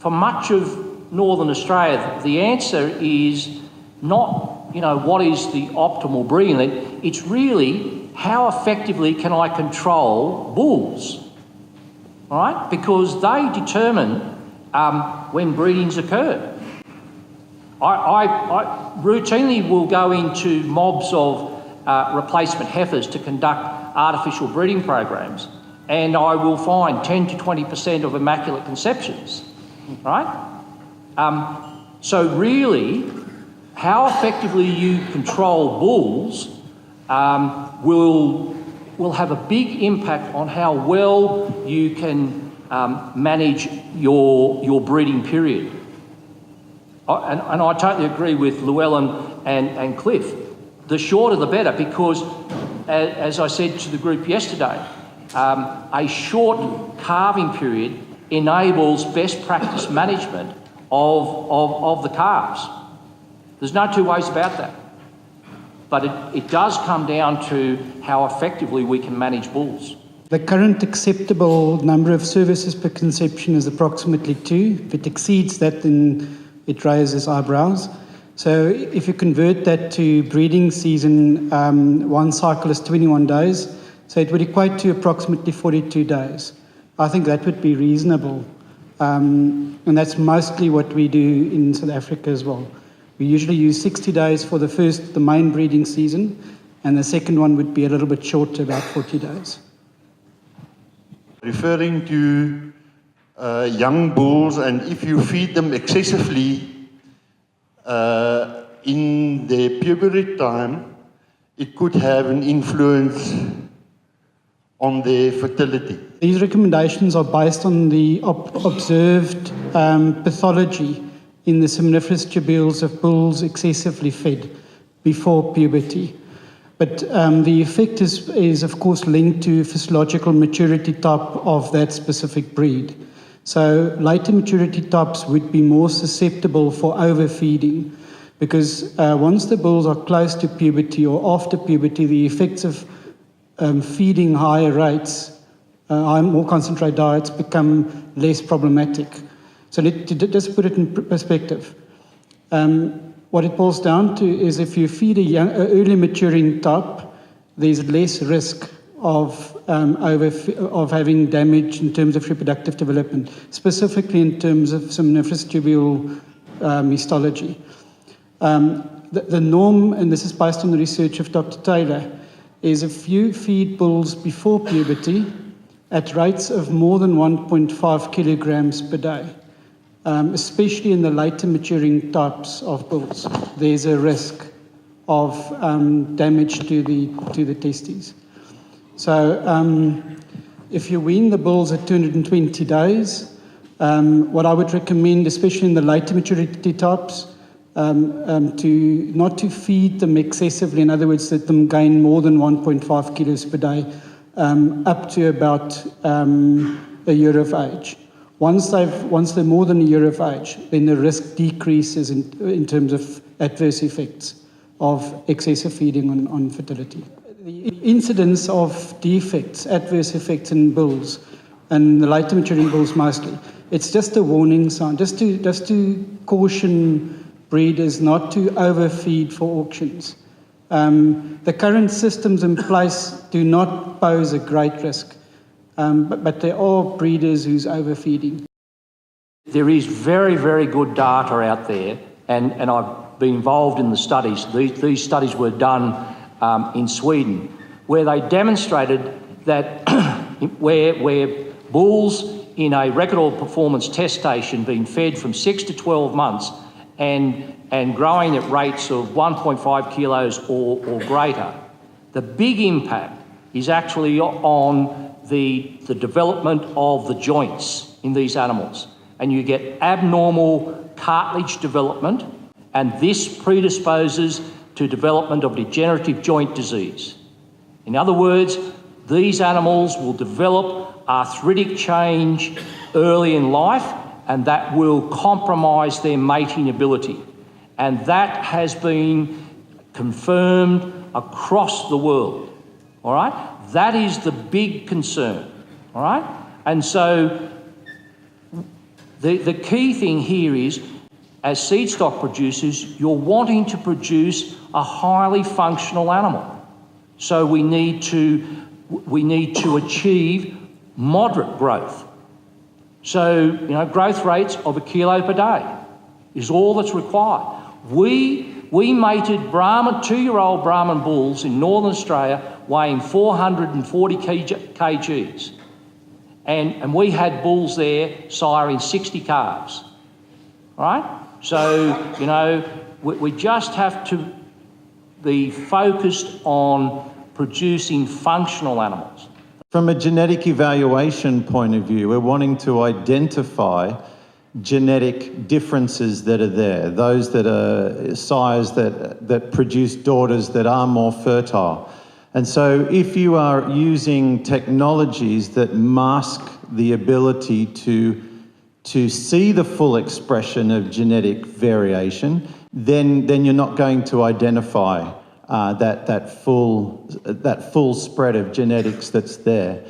for much of Northern Australia, the answer is not, what is the optimal breeding limit? It's really how effectively can I control bulls, all right? Because they determine when breedings occur. I routinely will go into mobs of replacement heifers to conduct artificial breeding programs, and I will find 10 to 20% of immaculate conceptions, right? So really, how effectively you control bulls will have a big impact on how well you can manage your breeding period. And I totally agree with Llewellyn and Cliff. The shorter the better, because as I said to the group yesterday, a short calving period enables best practice management of the calves. There's no two ways about that. But it does come down to how effectively we can manage bulls. The current acceptable number of services per conception is approximately 2. If it exceeds that, then it raises eyebrows. So if you convert that to breeding season, one cycle is 21 days. So it would equate to approximately 42 days. I think that would be reasonable. And that's mostly what we do in South Africa as well. We usually use 60 days for the main breeding season, and the second one would be a little bit shorter, about 40 days. Referring to young bulls, and if you feed them excessively in their puberty time, it could have an influence on their fertility. These recommendations are based on the observed pathology in the seminiferous tubules of bulls excessively fed before puberty. But the effect is of course linked to physiological maturity type of that specific breed. So later maturity types would be more susceptible for overfeeding, because once the bulls are close to puberty or after puberty, the effects of feeding higher rates, more concentrated diets, become less problematic. So just put it in perspective. What it boils down to is if you feed a early maturing type, there's less risk of having damage in terms of reproductive development, specifically in terms of seminiferous tubule histology. The norm, and this is based on the research of Dr. Taylor, is if you feed bulls before puberty at rates of more than 1.5 kilograms per day, especially in the later maturing types of bulls, there's a risk of damage to the testes. So if you wean the bulls at 220 days, what I would recommend, especially in the later maturity types, not to feed them excessively, in other words, let them gain more than 1.5 kilos per day, up to about a year of age. Once they're more than a year of age, then the risk decreases in terms of adverse effects of excessive feeding on fertility. The incidence of defects, adverse effects in bulls, and the later maturing bulls mostly, it's just a warning sign, just to caution breeders not to overfeed for auctions. The current systems in place do not pose a great risk, but there are breeders who's overfeeding. There is very, very good data out there, and I've been involved in the studies. These studies were done in Sweden, where they demonstrated that where bulls in a record performance test station being fed from 6 to 12 months and growing at rates of 1.5 kilos or greater, the big impact is actually on the development of the joints in these animals. And you get abnormal cartilage development, and this predisposes to development of degenerative joint disease. In other words, these animals will develop arthritic change early in life, and that will compromise their mating ability. And that has been confirmed across the world, all right? That is the big concern, all right? And so The key thing here is, as seed stock producers, you're wanting to produce a highly functional animal. So we need to achieve moderate growth. So, growth rates of 1 kilo per day is all that's required. We mated 2-year-old Brahman bulls in Northern Australia weighing 440 kgs. And we had bulls there siring 60 calves, right? So, we just have to be focused on producing functional animals. From a genetic evaluation point of view, we're wanting to identify genetic differences that are there, those that are sires that produce daughters that are more fertile. And so if you are using technologies that mask the ability to see the full expression of genetic variation, then you're not going to identify that full spread of genetics that's there.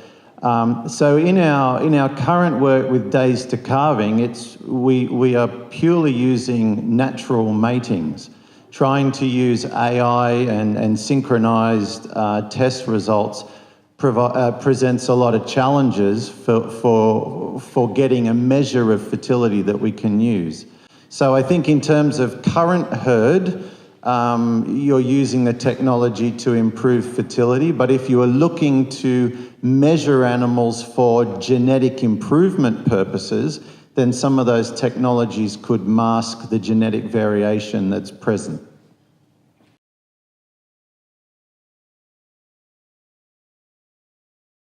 So in our current work with days to calving, we are purely using natural matings, trying to use AI and synchronized test results presents a lot of challenges for getting a measure of fertility that we can use. So I think in terms of current herd, you're using the technology to improve fertility, but if you are looking to measure animals for genetic improvement purposes, then some of those technologies could mask the genetic variation that's present.